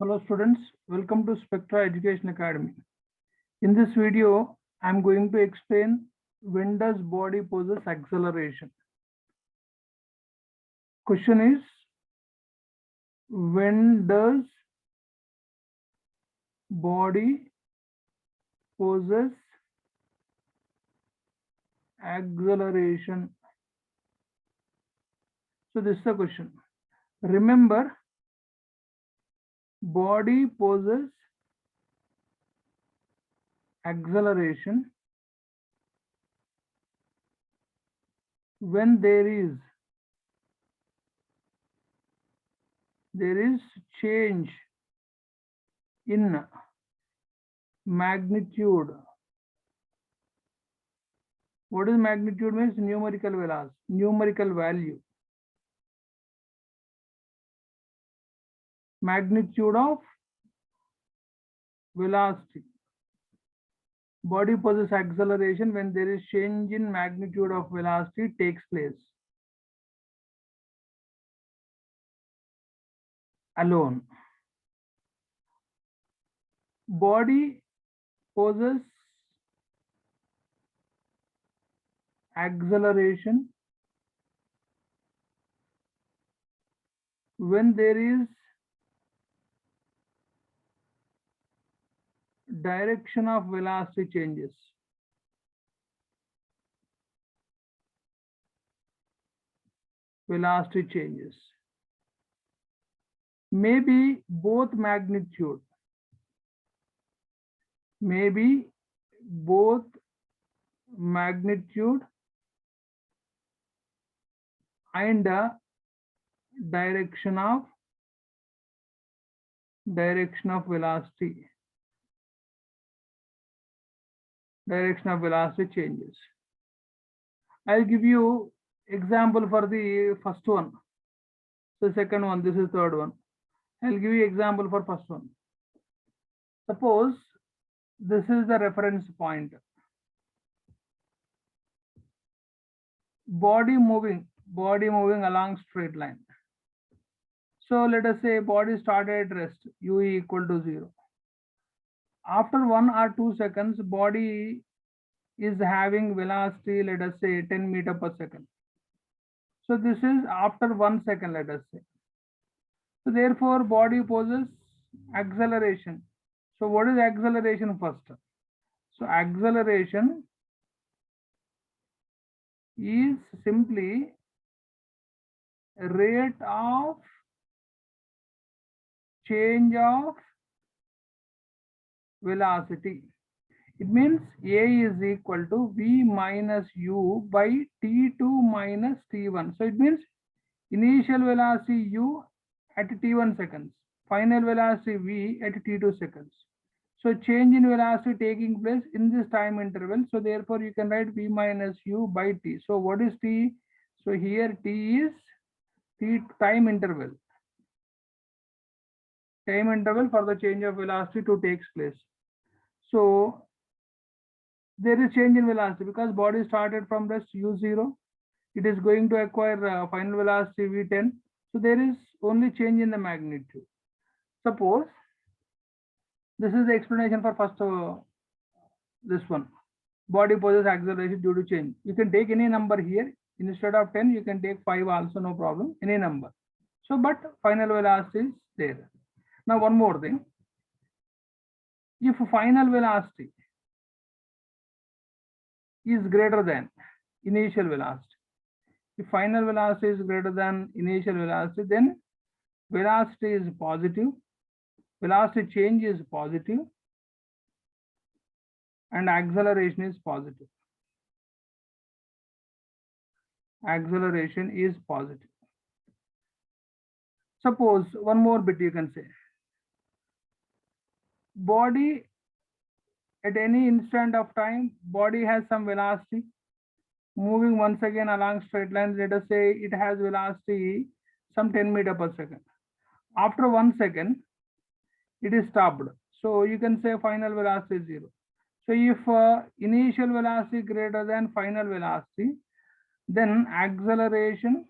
Hello students, welcome to Spectra Education Academy. In this video, I am going to explain when does body possess acceleration. Question is, when does body possess acceleration? So this is the question. Remember, body possess acceleration when there is change in magnitude. What is magnitude? Means numerical velocity, numerical value. Magnitude of velocity. Body possesses acceleration when there is change in magnitude of velocity takes place. Alone. Body possesses acceleration when there is direction of velocity changes. Velocity changes. Maybe both magnitude. Maybe both magnitude and direction of velocity. Direction of velocity changes. I'll give you example for the first one. So second one, this is third one. I'll give you example for first one. Suppose this is the reference point. Body moving along straight line. So let us say body started at rest, u equal to 0. After 1 or 2 seconds, body is having velocity, let us say 10 meter per second. So this is after 1 second, let us say. So therefore, body possesses acceleration. So what is acceleration first? So acceleration is simply rate of change of velocity. It means A is equal to V minus U by T2 minus T1. So it means initial velocity U at T1 seconds, final velocity V at T2 seconds. So change in velocity taking place in this time interval. So therefore you can write V minus U by T. So what is T? So here T is T time interval. Time interval for the change of velocity to takes place. So there is change in velocity because body started from rest u0. It is going to acquire final velocity v10. So there is only change in the magnitude. Suppose this is the explanation for first this one. Body possesses acceleration due to change. You can take any number here. Instead of 10, you can take 5 also, no problem, any number. So, but final velocity is there. Now, one more thing. If final velocity is greater than initial velocity, if final velocity is greater than initial velocity, then velocity is positive, velocity change is positive, and acceleration is positive. Acceleration is positive. Suppose one more bit you can say. Body at any instant of time, body has some velocity moving once again along straight line. Let us say it has velocity some 10 meter per second. After 1 second, it is stopped. So you can say final velocity is 0. So if initial velocity greater than final velocity, then acceleration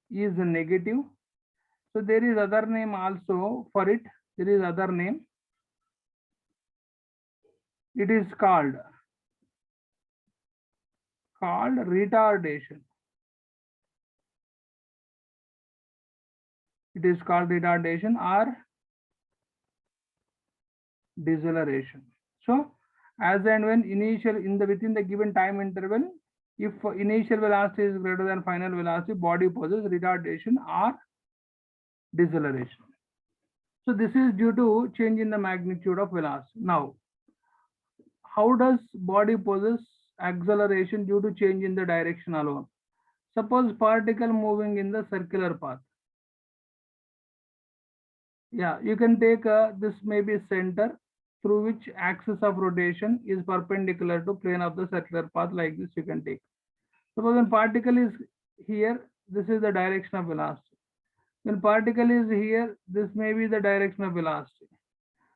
is negative. So there is other name also for it. There is other name. It is called retardation. It is called retardation or deceleration. So as and when initial within the given time interval, if initial velocity is greater than final velocity, body possesses retardation or deceleration. So this is due to change in the magnitude of velocity. Now, how does body possess acceleration due to change in the direction alone? Suppose particle moving in the circular path. Yeah, you can take this maybe center through which axis of rotation is perpendicular to plane of the circular path, like this you can take. Suppose when particle is here, this is the direction of velocity. When particle is here, this may be the direction of velocity.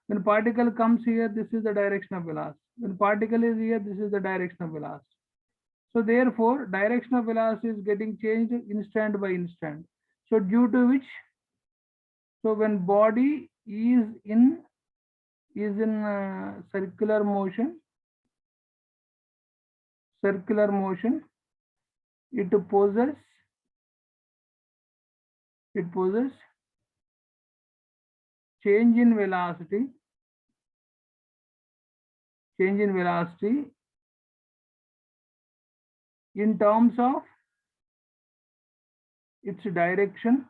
When particle comes here, this is the direction of velocity. When particle is here, this is the direction of velocity. So therefore, direction of velocity is getting changed instant by instant. So due to which, so when body is in circular motion, it possesses change in velocity in terms of its direction.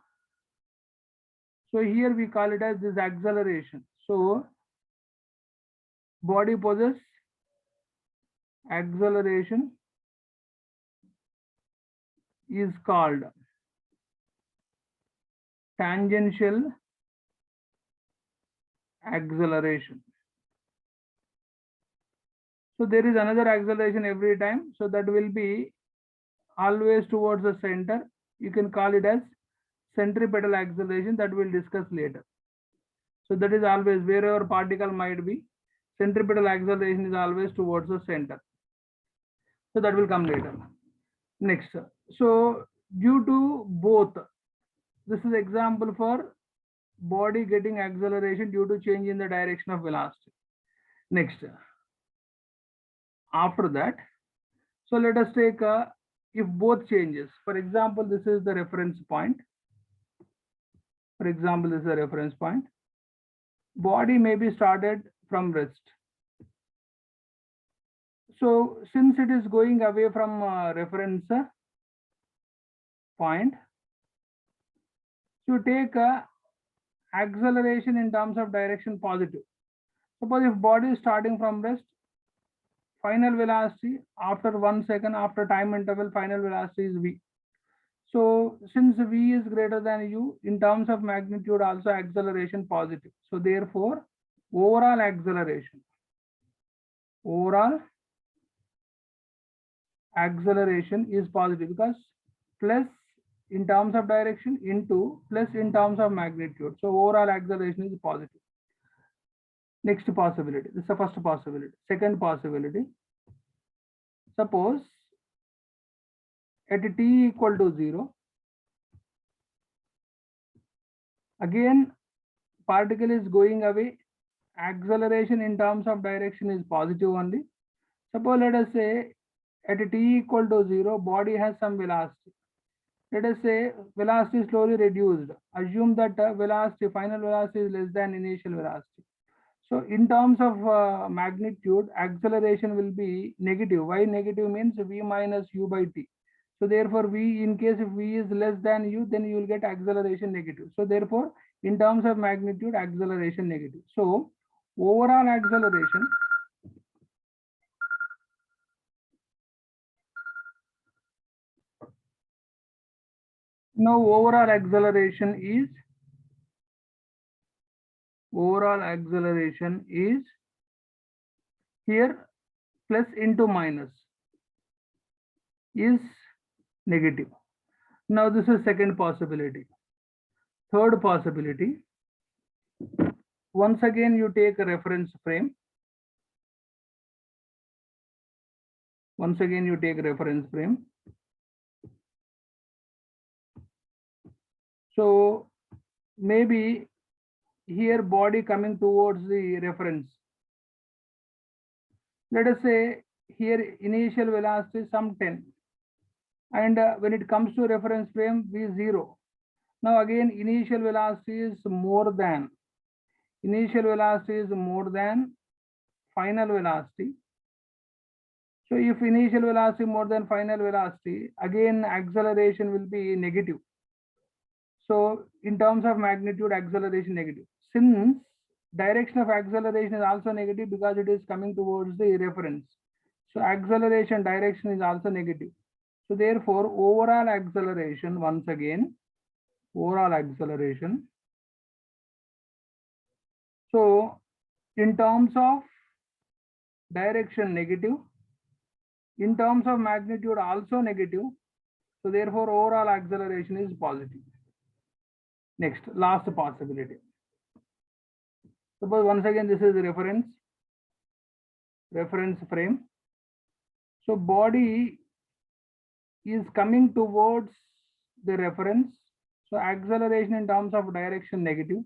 So here we call it as this acceleration. So body possesses acceleration is called tangential acceleration. So there is another acceleration every time. So that will be always towards the center. You can call it as centripetal acceleration, that we'll discuss later. So that is always wherever particle might be, centripetal acceleration is always towards the center. So that will come later. Next. So due to both, this is example for body getting acceleration due to change in the direction of velocity. Next. After that, so let us take if both changes. For example, this is the reference point. For example, this is a reference point. Body may be started from rest. So since it is going away from reference point, so take acceleration in terms of direction positive. Suppose if body is starting from rest, final velocity after 1 second after time interval, final velocity is v. So since v is greater than u, in terms of magnitude also acceleration positive. So therefore overall acceleration is positive, because plus in terms of direction into plus in terms of magnitude. So overall acceleration is positive. Next possibility, this is the first possibility. Second possibility, suppose at t equal to 0, again particle is going away, acceleration in terms of direction is positive only. Suppose let us say at t equal to 0, body has some velocity. Let us say velocity is slowly reduced. Assume that velocity, final velocity is less than initial velocity. So in terms of magnitude, acceleration will be negative. Why negative? Means v minus u by t. So therefore v, in case if v is less than u, then you will get acceleration negative. So therefore in terms of magnitude, acceleration negative. So overall acceleration, now overall acceleration is here plus into minus is negative. Now this is second possibility. Third possibility, once again you take a reference frame. Once again you take reference frame. So maybe here body coming towards the reference. Let us say here initial velocity is some 10, and when it comes to reference frame v 0. Now again initial velocity is more than final velocity. So if initial velocity more than final velocity, again acceleration will be negative. So in terms of magnitude, acceleration negative. Since direction of acceleration is also negative because it is coming towards the reference. So acceleration direction is also negative. So therefore overall acceleration, once again, overall acceleration. So in terms of direction negative, in terms of magnitude also negative. So therefore overall acceleration is positive. Next, last possibility. Suppose once again this is the reference frame. So body is coming towards the reference. So acceleration in terms of direction negative.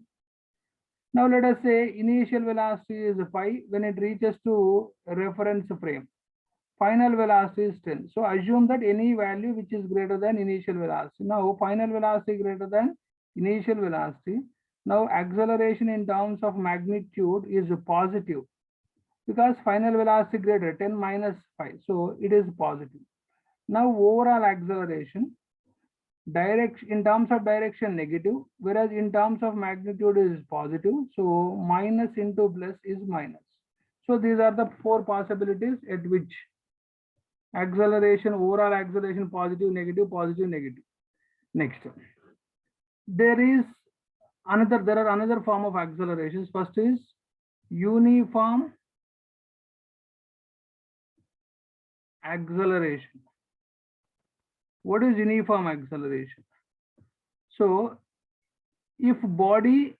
Now let us say initial velocity is 5 when it reaches to reference frame. Final velocity is 10. So assume that any value which is greater than initial velocity. Now final velocity greater than initial velocity. Now acceleration in terms of magnitude is positive because final velocity greater 10 minus 5. So it is positive. Now overall acceleration direction in terms of direction negative, whereas in terms of magnitude is positive. So minus into plus is minus. So these are the 4 possibilities at which acceleration, overall acceleration, positive, negative, positive, negative. Next, there are another form of accelerations. First is uniform acceleration. What is uniform acceleration? So if body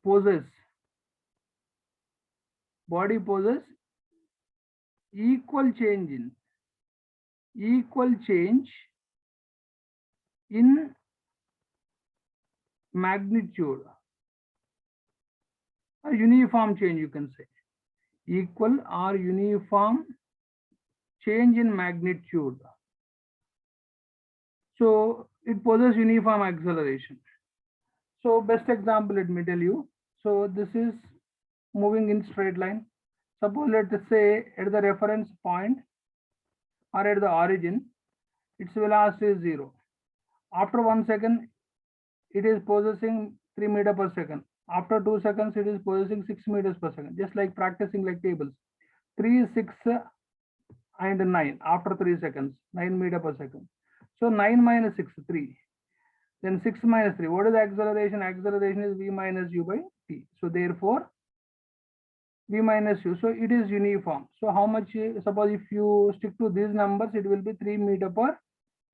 poses equal change in magnitude, a uniform change, you can say equal or uniform change in magnitude. So it poses uniform acceleration. So best example, let me tell you. So this is moving in straight line. Suppose let us say at the reference point or at the origin, its velocity is 0. After 1 second, it is possessing 3 meters per second. After 2 seconds, it is possessing 6 meters per second. Just like practicing like tables. 3, 6, and 9. After 3 seconds, 9 meters per second. So 9 minus 6, 3. Then 6 minus 3. What is the acceleration? Acceleration is v minus u by t. So therefore, v minus u. So it is uniform. So how much? Suppose if you stick to these numbers, it will be 3 meters per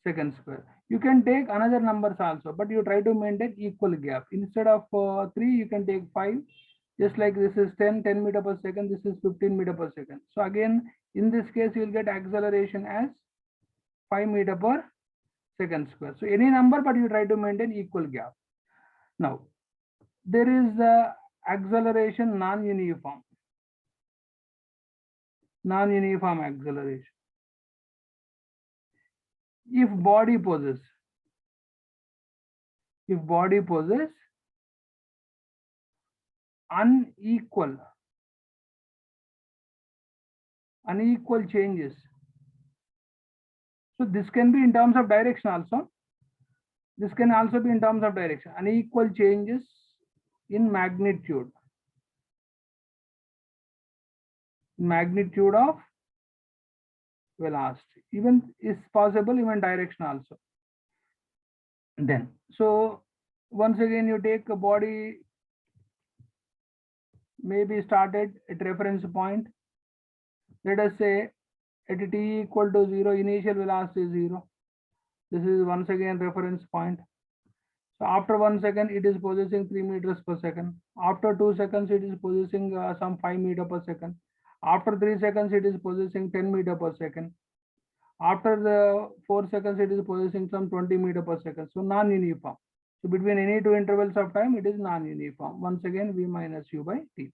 second square. You can take another numbers also, but you try to maintain equal gap. Instead of 3, you can take 5. Just like this is 10 meters per second. This is 15 meters per second. So again, in this case, you will get acceleration as 5 meters per second square. So any number, but you try to maintain equal gap. Now, there is the acceleration non-uniform acceleration. If body poses unequal changes. So this can be in terms of direction also. This can also be in terms of direction. Unequal changes in magnitude of velocity. Even is possible, even direction also. Then, so once again, you take a body maybe started at reference point. Let us say at t equal to 0, initial velocity is 0. This is once again reference point. So after 1 second, it is possessing 3 meters per second. After 2 seconds, it is possessing some 5 meters per second. After 3 seconds, it is possessing 10 meters per second. After the 4 seconds, it is possessing some 20 meters per second. So non-uniform. So between any two intervals of time, it is non-uniform. Once again, v minus u by t.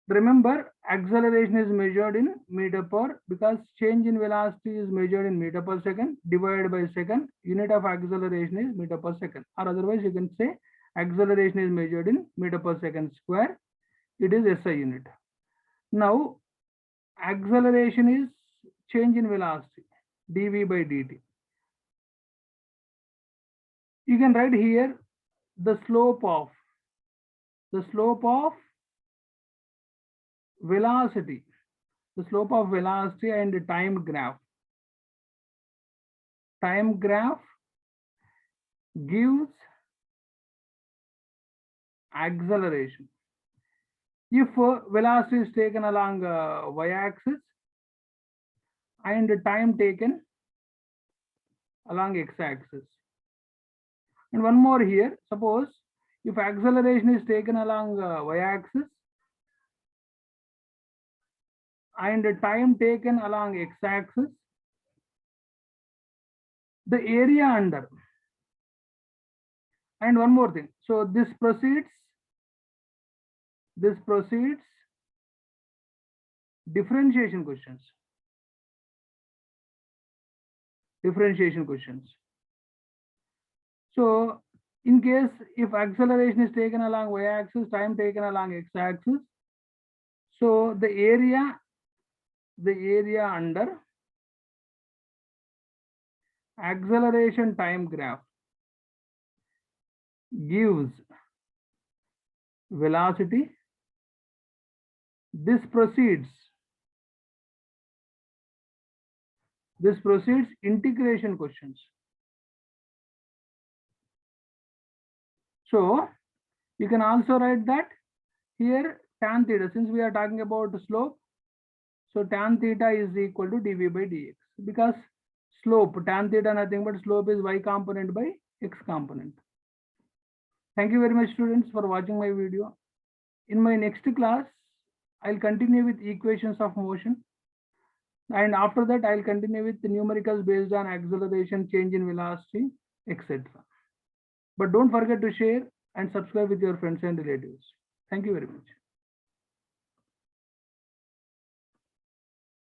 Remember, acceleration is measured in meter per, because change in velocity is measured in meter per second divided by second. Unit of acceleration is meter per second, or otherwise you can say acceleration is measured in meter per second square. It is SI unit. Now, acceleration is change in velocity, dv by dt. You can write here the slope of velocity, the slope of velocity and the time graph. Time graph gives acceleration. If velocity is taken along y-axis and the time taken along x-axis. And one more here, suppose if acceleration is taken along y-axis and the time taken along x-axis, the area under. And one more thing, so this proceeds differentiation questions. So in case if acceleration is taken along y-axis, time taken along x-axis, so the area under acceleration time graph gives velocity. This proceeds integration questions. So you can also write that here tan theta, since we are talking about slope, so tan theta is equal to dv by dx, because slope, tan theta nothing but slope is y component by x component. Thank you very much, students, for watching my video. In my next class, I'll continue with equations of motion. And after that, I'll continue with the numericals based on acceleration, change in velocity, etc. But don't forget to share and subscribe with your friends and relatives. Thank you very much.